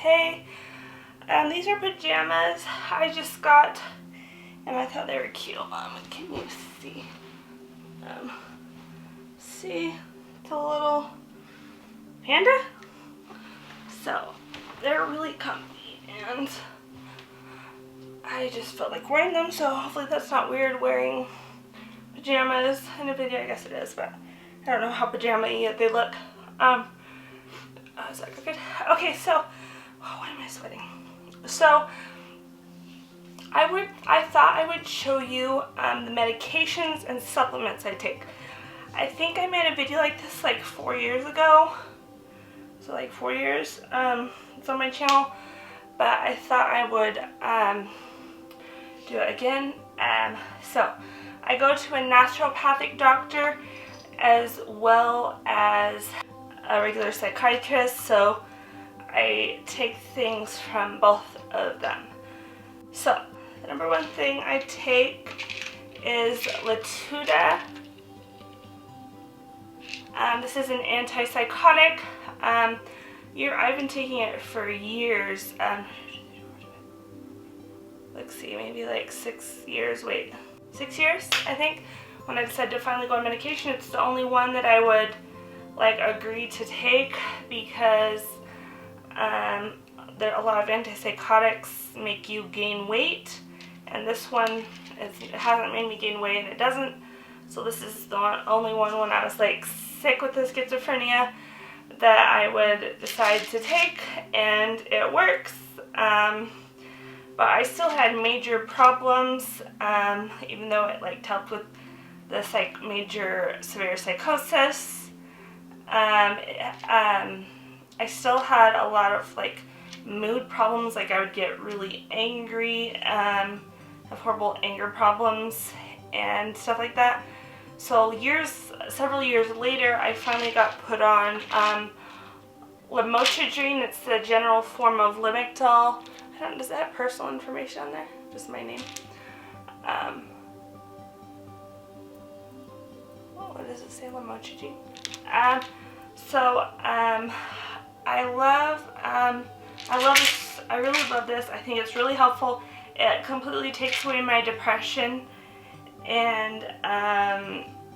okay. These are pajamas I just got, and I thought they were cute. Can you see? See the little panda? So they're really comfy, and I just felt like wearing them, so hopefully that's not weird wearing pajamas in a video. I guess it is, but I don't know how pajama-y they look. Is that good? Okay, so why am I sweating? So I thought I would show you the medications and supplements I take. I think I made a video like this like 4 years ago. So like 4 years. It's on my channel. But I thought I would do it again. So I go to a naturopathic doctor as well as a regular psychiatrist, so I take things from both of them. So the number one thing I take is Lavender. This is an antipsychotic. I've been taking it for years. Let's see, maybe like 6 years. Wait, 6 years, I think. When I decided to finally go on medication, it's the only one that I would like agree to take because there are a lot of antipsychotics make you gain weight, and this one it hasn't made me gain weight, and it doesn't. So this is the only one when I was like sick with the schizophrenia that I would decide to take, and it works. But I still had major problems, even though it like helped with the major severe psychosis. I still had a lot of like mood problems, like I would get really angry, have horrible anger problems and stuff like that. So several years later, I finally got put on lamotrigine. It's the general form of Lamictal. Does that have personal information on there? Just my name. What does it say? Lamotrigine. I love this. I really love this. I think it's really helpful. It completely takes away my depression, and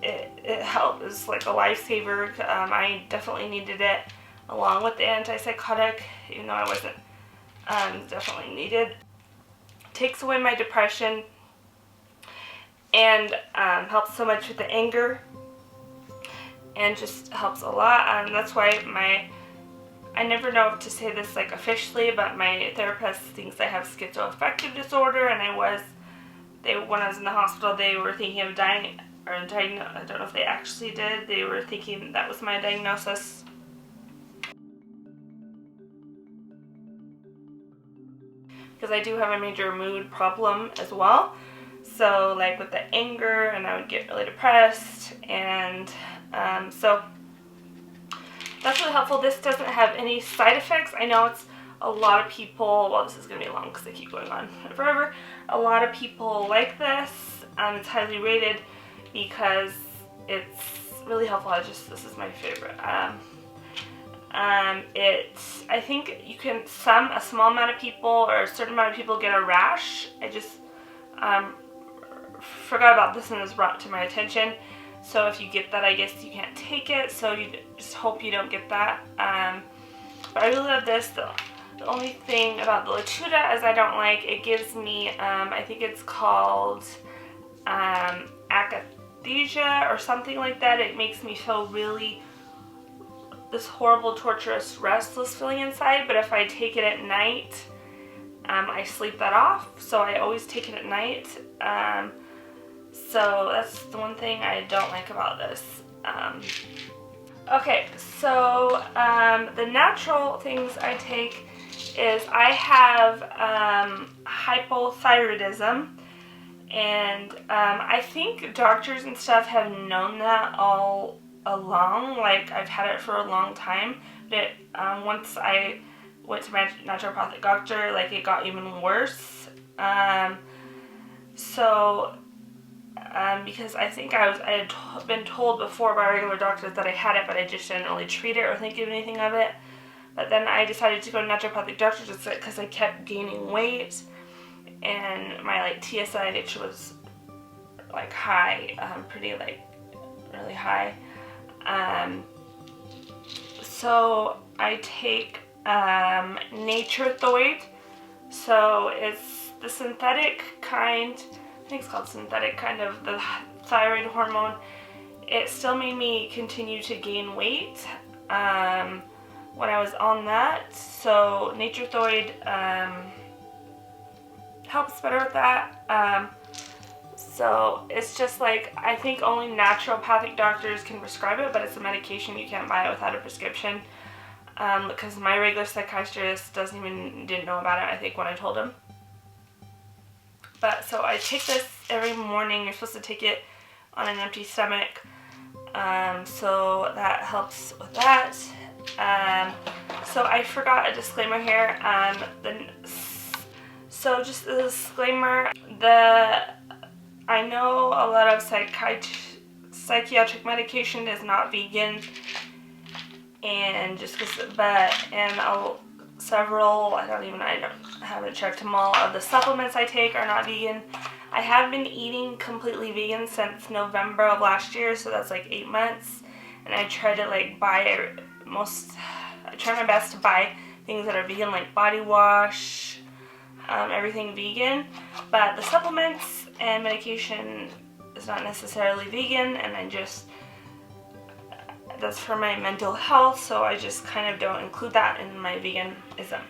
it helps. It's like a lifesaver. I definitely needed it along with the antipsychotic, even though I wasn't definitely needed. Takes away my depression and helps so much with the anger, and just helps a lot. That's why I never know if to say this like officially, but my therapist thinks I have schizoaffective disorder, and when I was in the hospital, they were thinking of I don't know if they actually did. They were thinking that was my diagnosis. Because I do have a major mood problem as well. So like with the anger, and I would get really depressed, and so that's really helpful. This doesn't have any side effects. I know it's a lot of people, well, this is going to be long because I keep going on forever. A lot of people like this. It's highly rated because it's really helpful. This is my favorite. I think you can, a small amount of people or a certain amount of people get a rash. I just forgot about this and it was brought to my attention. So if you get that, I guess you can't take it. So you just hope you don't get that. But I really love this. The only thing about the Lavender is I don't like, it gives me, I think it's called akathisia or something like that. It makes me feel really this horrible, torturous, restless feeling inside. But if I take it at night, I sleep that off. So I always take it at night. So that's the one thing I don't like about this. Okay, so the natural things I take is I have hypothyroidism, and I think doctors and stuff have known that all along. Like, I've had it for a long time, but once I went to my naturopathic doctor, like, it got even worse. Because I think I had been told before by regular doctors that I had it, but I just didn't really treat it or think of anything of it. But then I decided to go to naturopathic doctor just because I kept gaining weight, and my like TSH was like high, pretty like really high. So I take Nature-Thoid. So it's the synthetic kind, I think it's called synthetic kind of the thyroid hormone. It still made me continue to gain weight when I was on that. So Nature-Thoid helps better with that. So it's just like, I think only naturopathic doctors can prescribe it, but it's a medication, you can't buy it without a prescription. Because my regular psychiatrist didn't know about it, I think, when I told him. But so I take this every morning. You're supposed to take it on an empty stomach. So that helps with that. So I forgot a disclaimer here. So just a disclaimer, I know a lot of psychiatric medication is not vegan, and just several, I haven't checked them all, of the supplements I take are not vegan. I have been eating completely vegan since November of last year, so that's like 8 months, and I try to like I try my best to buy things that are vegan, like body wash, everything vegan, but the supplements and medication is not necessarily vegan, and that's for my mental health, so I just kind of don't include that in my veganism.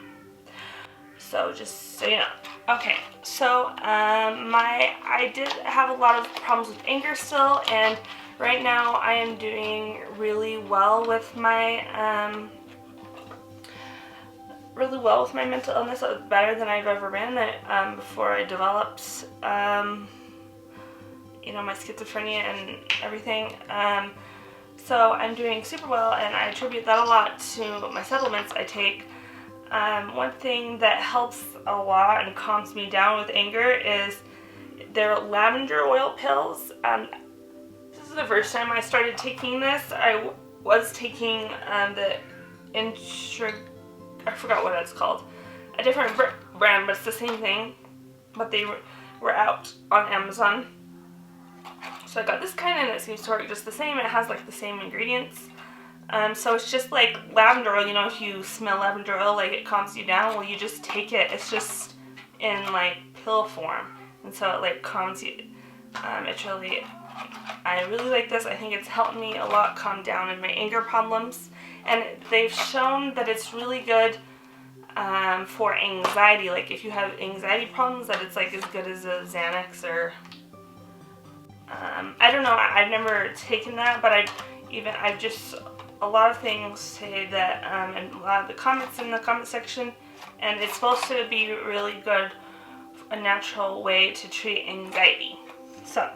So just so you know. Okay, so I did have a lot of problems with anger still, and right now I am doing really well with my mental illness. It was better than I've ever been before I developed my schizophrenia and everything. So I'm doing super well, and I attribute that a lot to my supplements I take. One thing that helps a lot and calms me down with anger is their lavender oil pills. This is the first time I started taking this. I was taking I forgot what it's called. A different brand, but it's the same thing. But they were out on Amazon. So I got this kind, and it seems to work just the same. It has like the same ingredients. So it's just like lavender oil. You know, if you smell lavender oil, like it calms you down. Well, you just take it. It's just in like pill form, and so it like calms you. I really like this. I think it's helped me a lot calm down in my anger problems. And they've shown that it's really good for anxiety. Like if you have anxiety problems, that it's like as good as a Xanax or I don't know. I've never taken that, but a lot of things say that, and a lot of the comments in the comment section, and it's supposed to be really good, a natural way to treat anxiety. So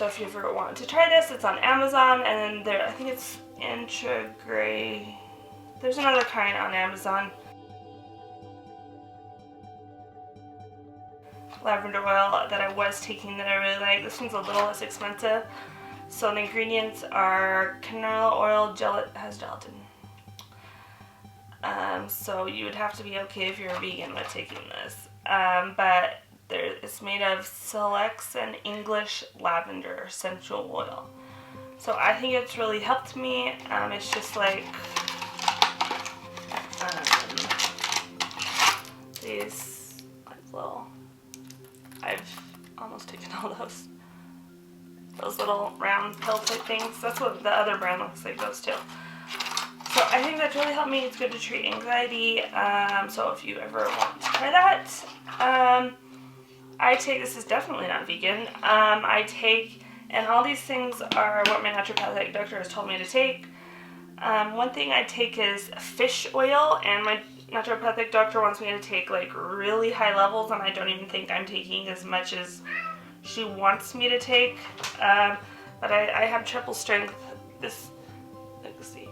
if you ever want to try this, it's on Amazon, and then I think it's Integray. There's another kind on Amazon. Lavender oil that I was taking that I really like. This one's a little less expensive. So the ingredients are canola oil, has gelatin. So you would have to be okay if you're a vegan with taking this. But it's made of Silex and English lavender essential oil. So I think it's really helped me. It's just like these like little, I've almost taken all those little round pill type things. That's what the other brand looks like, those two. So I think that's really helped me. It's good to treat anxiety. So if you ever want to try that, this is definitely not vegan. And all these things are what my naturopathic doctor has told me to take. One thing I take is fish oil, and my naturopathic doctor wants me to take like really high levels, and I don't even think I'm taking as much as she wants me to take. But I have triple strength. Let's see.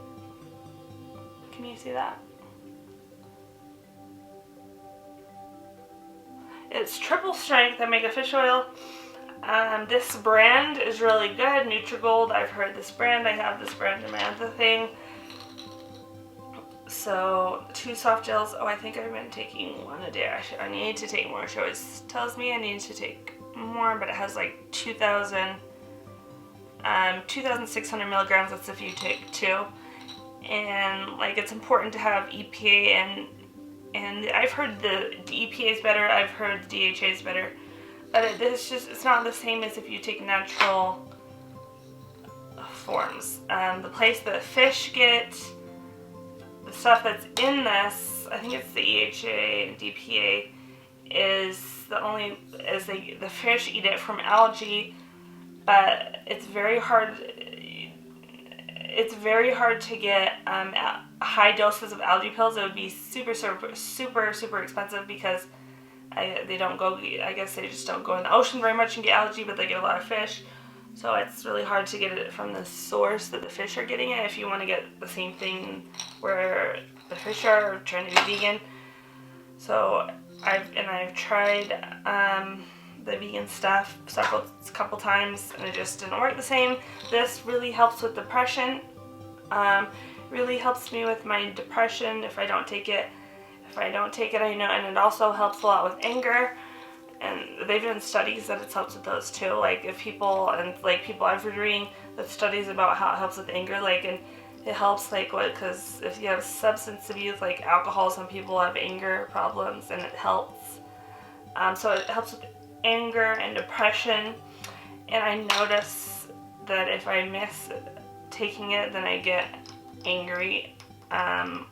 Can you see that? It's triple strength. I make a fish oil. This brand is really good, Nutrigold. I've heard this brand. I have this brand in my other thing. So 2 soft gels. Oh, I think I've been taking 1 a day. I need to take more. She always tells me I need to take more, but it has like 2,600 milligrams. That's if you take 2. And like it's important to have EPA, and I've heard the EPA is better. I've heard the DHA is better, but it's not the same as if you take natural forms. The place that fish get the stuff that's in this, I think it's the EHA and DPA, is the fish eat it from algae, but it's very hard. It's very hard to get high doses of algae pills. It would be super expensive because they don't go. I guess they just don't go in the ocean very much and get algae, but they get a lot of fish. So it's really hard to get it from the source that the fish are getting it if you want to get the same thing where the fish are trying to be vegan. So I've tried the vegan stuff a couple times, and it just didn't work the same. This really helps with depression. Really helps me with my depression if I don't take it. I know, and it also helps a lot with anger. And they've done studies that it helps with those too. Like if people I've been reading the studies about how it helps with anger, and it helps because if you have substance abuse like alcohol, some people have anger problems, and it helps. So it helps with anger and depression. And I notice that if I miss taking it, then I get angry and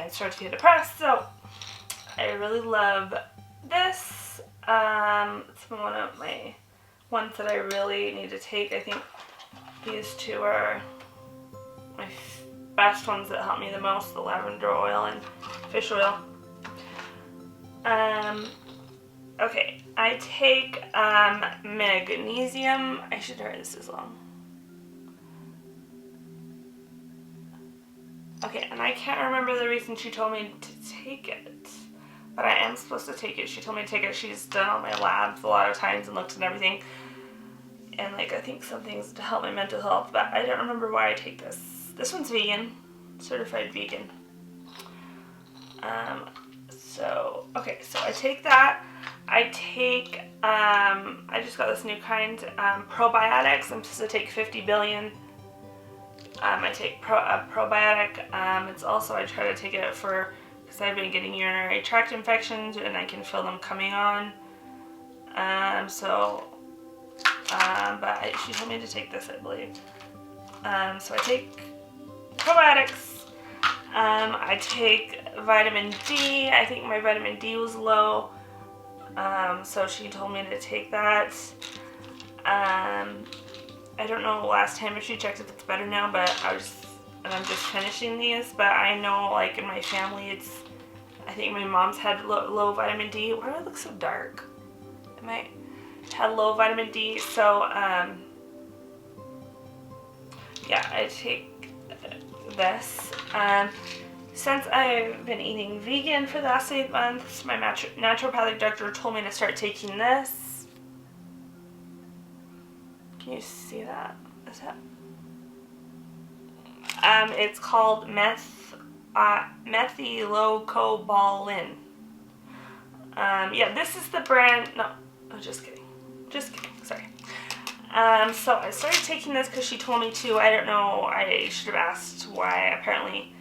start to get depressed. So I really love this. It's one of my ones that I really need to take. I think these 2 are my best ones that help me the most, the lavender oil and fish oil. Okay, I take magnesium. I should hurry, this is long. Okay, and I can't remember the reason she told me to take it, but I am supposed to take it. She told me to take it. She's done all my labs a lot of times and looked at everything, and I think some things to help my mental health, but I don't remember why I take this. This one's vegan, certified vegan. So I take that. I take, I just got this new kind, probiotics. I'm supposed to take 50 billion. I take probiotic. It's also, I try to take it because I've been getting urinary tract infections and I can feel them coming on. But she told me to take this, I believe. So I take probiotics. I take vitamin D. I think my vitamin D was low. So she told me to take that. I don't know last time if she checked if it's better now, but I'm just finishing these. But I know in my family I think my mom's had low vitamin D. Why do I look so dark? I had low vitamin D, so yeah, I take this. Since I've been eating vegan for the last 8 months, my naturopathic doctor told me to start taking this. Can you see that? Is that? It's called methylcobalamin. Yeah, this is the brand. No, just kidding. Sorry. So I started taking this because she told me to. I don't know. I should have asked why. Apparently,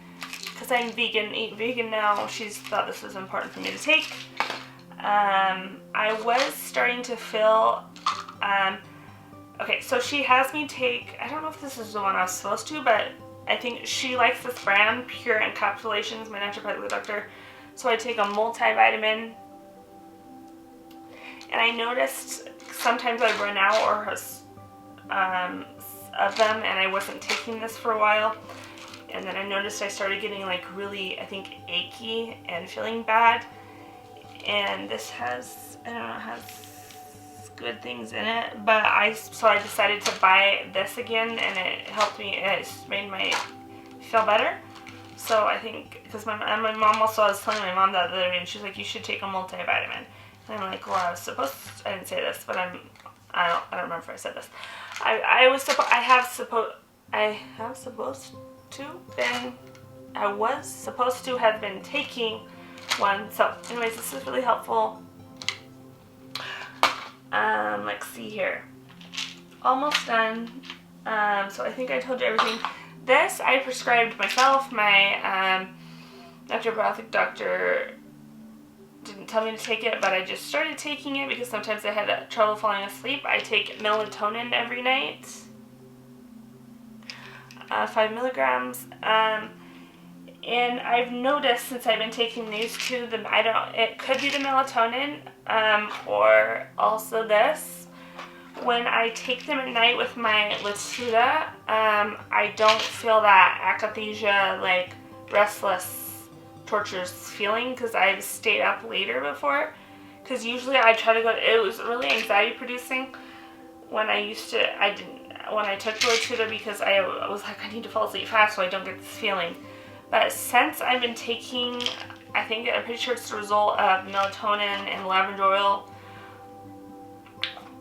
because I'm vegan, eat vegan now. She's thought this was important for me to take. I was starting to feel. Okay, so she has me take. I don't know if this is the one I was supposed to, but I think she likes this brand, Pure Encapsulations, my naturopathic doctor. So I take a multivitamin. And I noticed sometimes I run out of them, and I wasn't taking this for a while. And then I noticed I started getting really, I think, achy and feeling bad. And this has, I don't know, it has good things in it. But so I decided to buy this again, and it helped me. It made me feel better. So I think, because my mom also, I was telling my mom the other day, and she's like, you should take a multivitamin. And I'm like, well, I didn't say this, but I don't remember if I said this. I have supposed to been I was supposed to have been taking one. So anyways, this is really helpful. Let's see here. Almost done. So I think I told you everything. This I prescribed myself. My naturopathic doctor didn't tell me to take it, but I just started taking it because sometimes I had trouble falling asleep. I take melatonin every night, 5 milligrams. And I've noticed since I've been taking these two, it could be the melatonin, or also this. When I take them at night with my Latuda, I don't feel that akathisia, like restless, torturous feeling, because I've stayed up later before. Because usually I try to go, it was really anxiety producing when I took the Latuda, because I was like, I need to fall asleep fast so I don't get this feeling. But since I've been taking, I'm pretty sure it's the result of melatonin and lavender oil.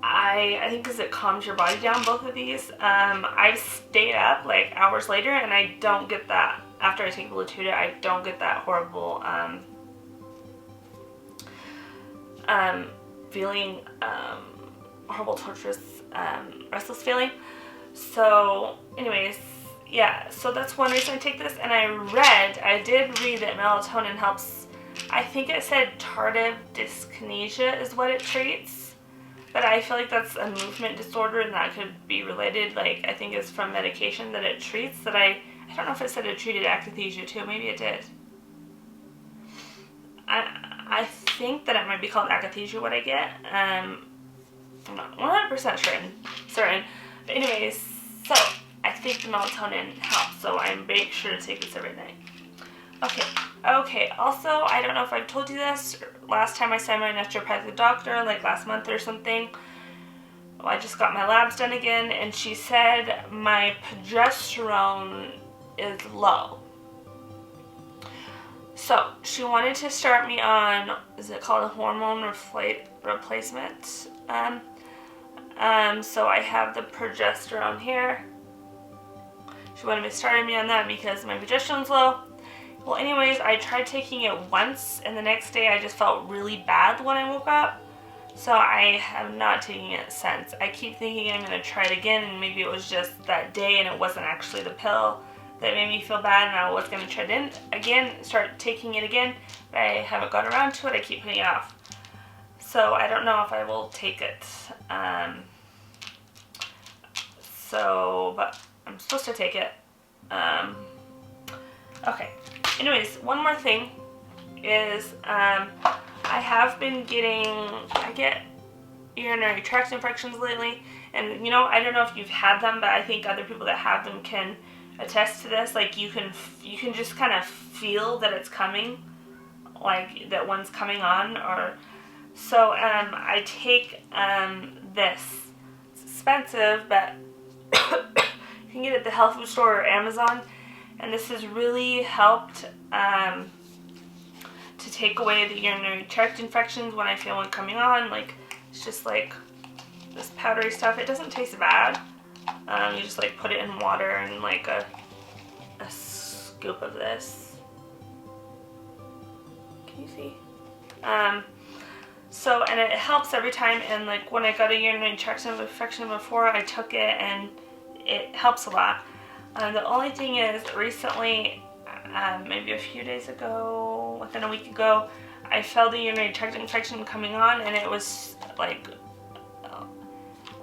I think because it calms your body down, both of these. I've stayed up like hours later, and I don't get that. After I take the Latuda, I don't get that horrible feeling, horrible, torturous, restless feeling. So, anyways. Yeah, so that's one reason I take this, and I did read that melatonin helps, I think it said tardive dyskinesia is what it treats, but I feel like that's a movement disorder, and that could be related, like, I think it's from medication that it treats, that I don't know if it said it treated akathisia too, maybe it did. I think that it might be called akathisia what I get, I'm not 100% certain, but anyways, so I think the melatonin helps, so I make sure to take this every night. Okay, also, I don't know if I've told you this, last time I saw my naturopathic doctor, like last month or something, well, I just got my labs done again, and she said my progesterone is low. So, she wanted to start me on, is it called a hormone replacement? So I have the progesterone here. She wanted me to start me on that because my progesterone's low. Well, anyways, I tried taking it once, and the next day I just felt really bad when I woke up. So I have not taken it since. I keep thinking I'm going to try it again, and maybe it was just that day and it wasn't actually the pill that made me feel bad, and I was going to try it again, start taking it again, but I haven't got around to it. I keep putting it off. So I don't know if I will take it. But I'm supposed to take it. Okay. Anyways, one more thing is I have been I get urinary tract infections lately, and I don't know if you've had them, but I think other people that have them can attest to this. Like you can just kind of feel that it's coming, like that one's coming on, or so. I take this. It's expensive, but you can get it at the health food store or Amazon, and this has really helped to take away the urinary tract infections when I feel one coming on. Like, it's just like this powdery stuff. It doesn't taste bad. You just like put it in water and like a scoop of this. Can you see? So, and it helps every time, and like when I got a urinary tract infection before, I took it and it helps a lot. The only thing is, recently, maybe a few days ago, within a week ago, I felt the urinary tract infection coming on, and it was like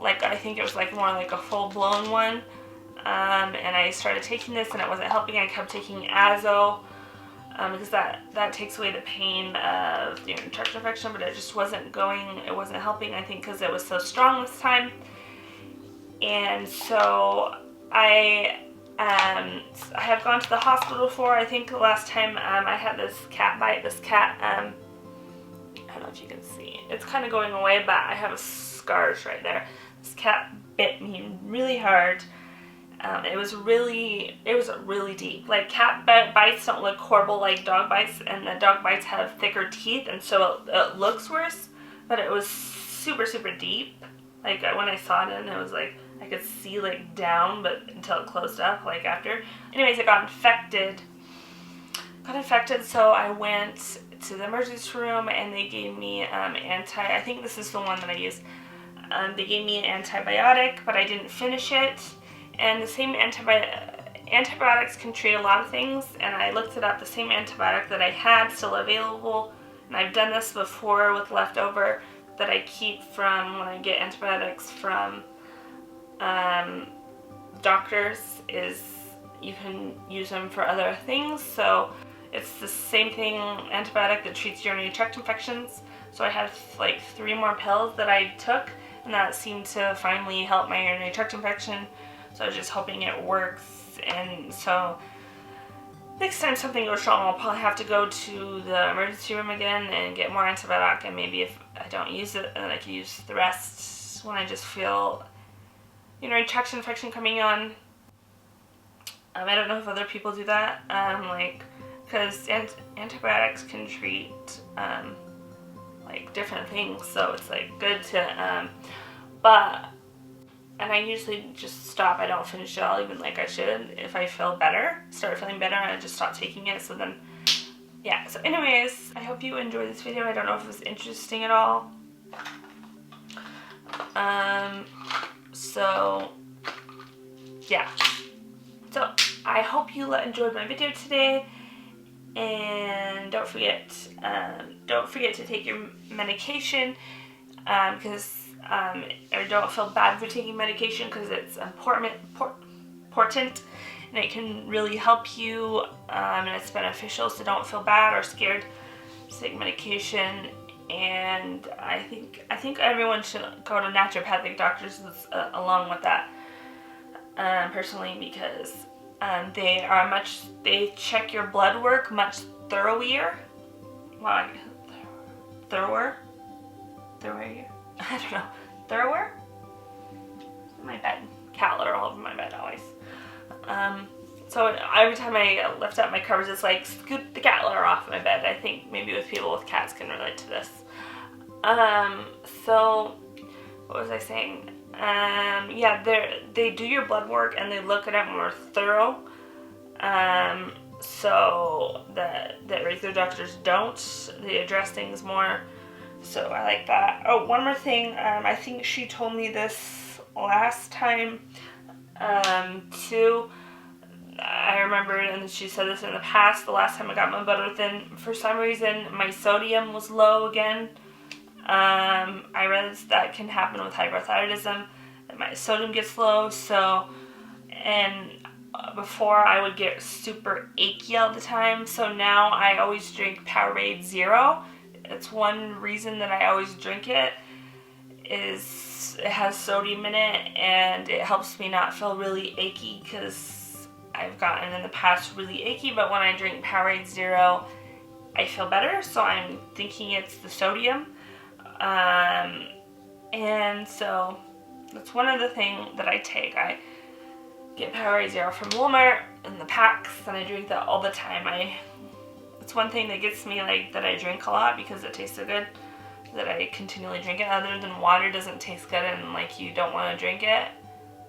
I think it was like more like a full-blown one. And I started taking this, and it wasn't helping. I kept taking Azo because that takes away the pain of the urinary tract infection, but it just wasn't helping. I think because it was so strong this time. And so I have gone to the hospital before. I think the last time I had this cat bite. This cat, I don't know if you can see. It's kind of going away, but I have scars right there. This cat bit me really hard. It was really deep. Like, cat bites don't look horrible like dog bites, and the dog bites have thicker teeth, and so it looks worse. But it was super, super deep. Like, when I saw it in, it was like I could see like down, but until it closed up, like after. Anyways, it got infected, got infected, so I went to the emergency room and they gave me I think this is the one that I used. They gave me an antibiotic, but I didn't finish it. And the same antibiotics can treat a lot of things, and I looked it up. The same antibiotic that I had still available, and I've done this before with leftover that I keep from when I get antibiotics from doctors, is you can use them for other things. So it's the same thing, antibiotic that treats urinary tract infections. So I had like 3 more pills that I took, and that seemed to finally help my urinary tract infection. So I was just hoping it works. And so next time something goes wrong, I'll probably have to go to the emergency room again and get more antibiotic, and maybe if I don't use it, then I can use the rest when I just feel urinary tract infection coming on. I don't know if other people do that, because antibiotics can treat like different things, so it's like good to, and I usually just stop. I don't finish it all, even like I should. If I feel better, start feeling better, I just stop taking it. So then, yeah. So anyways, I hope you enjoyed this video. I don't know if it was interesting at all. So, yeah. So I hope you enjoyed my video today. And don't forget to take your medication, or don't feel bad for taking medication, because it's important, and it can really help you, and it's beneficial. So don't feel bad or scared to take medication. And I think everyone should go to naturopathic doctors along with that, personally, because they check your blood work much thorougher. Thorougher? I don't know. Thorougher? My bed. Cat litter all over my bed always. So every time I lift up my covers, it's like, scoot the cat litter off my bed. I think maybe with people with cats can relate to this. So what was I saying? Yeah, they do your blood work and they look at it more thorough. So the regular doctors don't. They address things more. So I like that. Oh, one more thing. I think she told me this last time, too. I remember, and she said this in the past, the last time I got my butter thin, for some reason my sodium was low again. I read that can happen with hypothyroidism, that my sodium gets low. So, and before I would get super achy all the time. So now I always drink Powerade Zero. It's one reason that I always drink it, is it has sodium in it, and it helps me not feel really achy, because I've gotten in the past really achy, but when I drink Powerade Zero, I feel better. So I'm thinking it's the sodium. And so that's one of the things that I take. I get Powerade Zero from Walmart in the packs, and I drink that all the time. It's one thing that gets me, like, that I drink a lot because it tastes so good, that I continually drink it. Other than water doesn't taste good and like you don't want to drink it.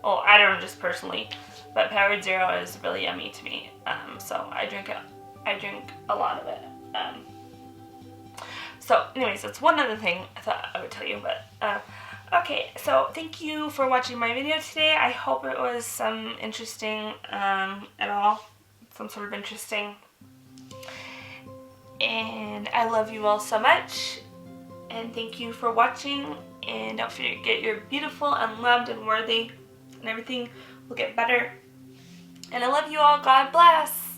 Well, I don't know, just personally, but Powerade Zero is really yummy to me. So I drink it. I drink a lot of it. So anyways, that's one other thing I thought I would tell you. But okay, so thank you for watching my video today. I hope it was some interesting at all, some sort of interesting. And I love you all so much, and thank you for watching, and don't forget you're beautiful and loved and worthy, and everything will get better. And I love you all. God bless.